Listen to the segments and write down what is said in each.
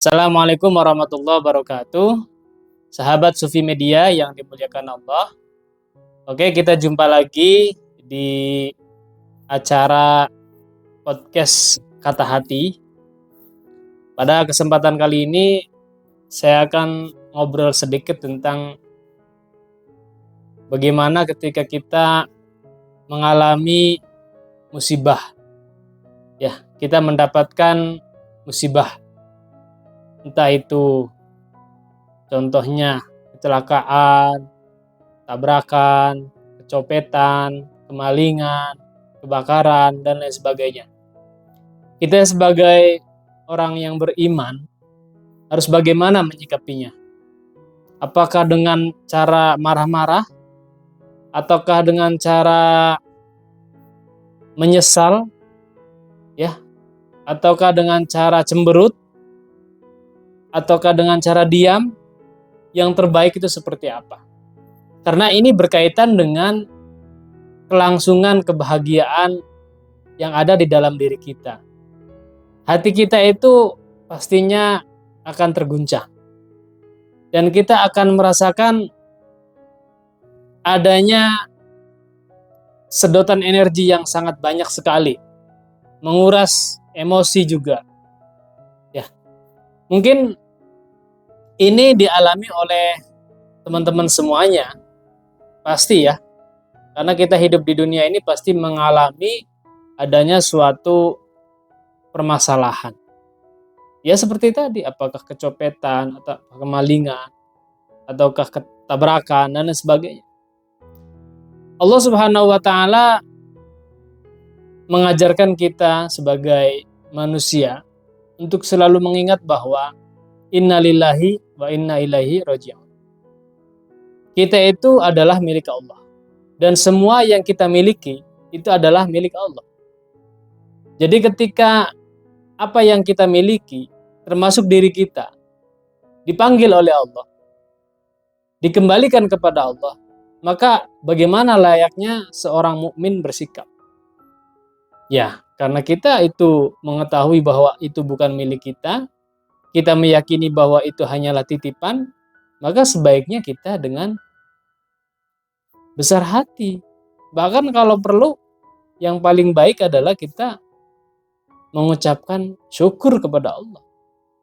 Assalamualaikum warahmatullahi wabarakatuh. Sahabat Sufi Media yang dimuliakan Allah. Oke, kita jumpa lagi di acara podcast Kata Hati. Pada kesempatan kali ini saya akan ngobrol sedikit tentang bagaimana ketika kita mengalami musibah. Ya, kita mendapatkan musibah. Entah itu contohnya kecelakaan, tabrakan, kecopetan, kemalingan, kebakaran, dan lain sebagainya. Kita sebagai orang yang beriman harus bagaimana menyikapinya? Apakah dengan cara marah-marah? Ataukah dengan cara menyesal? Ya, ataukah dengan cara cemberut? Ataukah dengan cara diam? Yang terbaik itu seperti apa? Karena ini berkaitan dengan kelangsungan kebahagiaan yang ada di dalam diri kita. Hati kita itu pastinya akan terguncang. Dan kita akan merasakan adanya sedotan energi yang sangat banyak sekali. Menguras emosi juga. Ya, mungkin ini dialami oleh teman-teman semuanya. Pasti ya. Karena kita hidup di dunia ini pasti mengalami adanya suatu permasalahan. Ya seperti tadi, apakah kecopetan, atau kemalingan, ataukah ketabrakan, dan lain sebagainya. Allah Subhanahu wa Ta'ala mengajarkan kita sebagai manusia untuk selalu mengingat bahwa inna lillahi wa inna ilaihi raji'un. Kita itu adalah milik Allah. Dan semua yang kita miliki itu adalah milik Allah. Jadi ketika apa yang kita miliki, termasuk diri kita, dipanggil oleh Allah, dikembalikan kepada Allah, maka bagaimana layaknya seorang mukmin bersikap? Ya, karena kita itu mengetahui bahwa itu bukan milik kita meyakini bahwa itu hanyalah titipan, maka sebaiknya kita dengan besar hati. Bahkan kalau perlu, yang paling baik adalah kita mengucapkan syukur kepada Allah.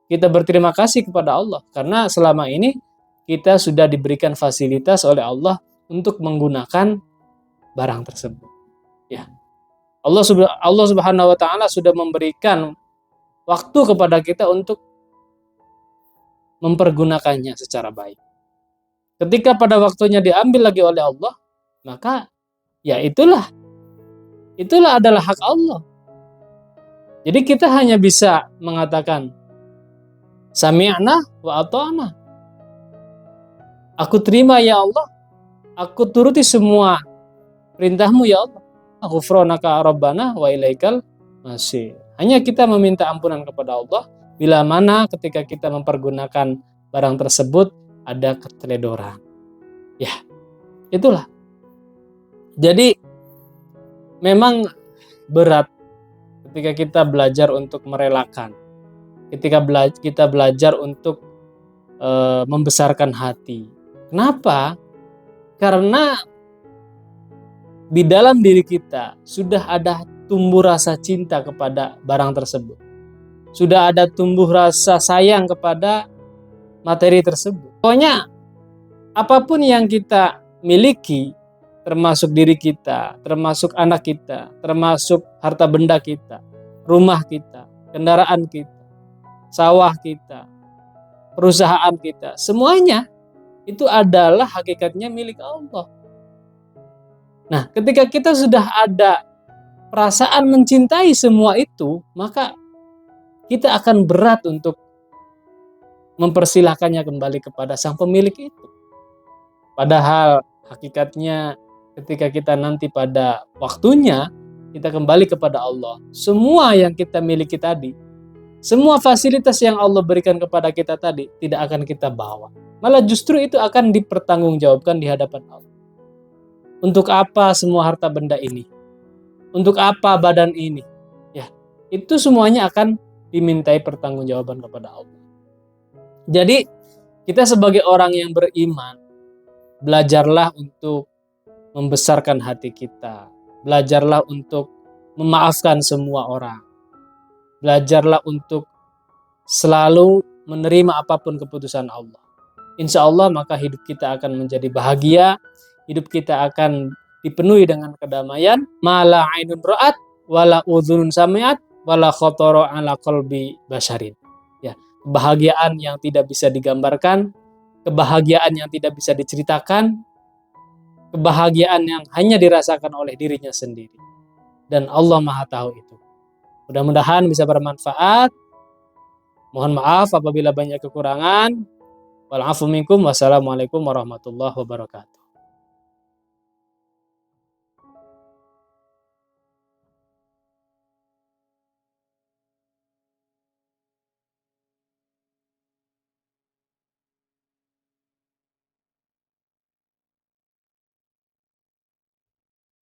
Kita berterima kasih kepada Allah karena selama ini kita sudah diberikan fasilitas oleh Allah untuk menggunakan barang tersebut. Ya. Allah Subhanahu wa Ta'ala sudah memberikan waktu kepada kita untuk mempergunakannya secara baik. Ketika pada waktunya diambil lagi oleh Allah, maka ya itulah adalah hak Allah. Jadi kita hanya bisa mengatakan sami'na wa ata'na. Aku terima ya Allah, aku turuti semua perintahmu ya Allah. Ghufranaka rabbana wa ilaikal masir. Hanya kita meminta ampunan kepada Allah bila mana ketika kita mempergunakan barang tersebut ada keteledoran. Ya, itulah. Jadi memang berat ketika kita belajar untuk merelakan, ketika kita belajar untuk membesarkan hati. Kenapa? Karena di dalam diri kita sudah ada tumbuh rasa cinta kepada barang tersebut. Sudah ada tumbuh rasa sayang kepada materi tersebut. Pokoknya apapun yang kita miliki, termasuk diri kita, termasuk anak kita, termasuk harta benda kita, rumah kita, kendaraan kita, sawah kita, perusahaan kita, semuanya itu adalah hakikatnya milik Allah. Nah, ketika kita sudah ada perasaan mencintai semua itu, maka kita akan berat untuk mempersilahkannya kembali kepada sang pemilik itu. Padahal hakikatnya ketika kita nanti pada waktunya kita kembali kepada Allah, semua yang kita miliki tadi, semua fasilitas yang Allah berikan kepada kita tadi tidak akan kita bawa. Malah justru itu akan dipertanggungjawabkan di hadapan Allah. Untuk apa semua harta benda ini? Untuk apa badan ini? Ya, itu semuanya akan dimintai pertanggungjawaban kepada Allah. Jadi kita sebagai orang yang beriman, belajarlah untuk membesarkan hati kita. Belajarlah untuk memaafkan semua orang. Belajarlah untuk selalu menerima apapun keputusan Allah. Insya Allah maka hidup kita akan menjadi bahagia, hidup kita akan dipenuhi dengan kedamaian. Mala ainun ra'at, wala udhunun sami'at, wala khotoro ala qalbi basharin. Ya, kebahagiaan yang tidak bisa digambarkan, kebahagiaan yang tidak bisa diceritakan, kebahagiaan yang hanya dirasakan oleh dirinya sendiri. Dan Allah Maha tahu itu. Mudah-mudahan bisa bermanfaat. Mohon maaf apabila banyak kekurangan. Wal afu minkum. Wassalamualaikum warahmatullahi wabarakatuh.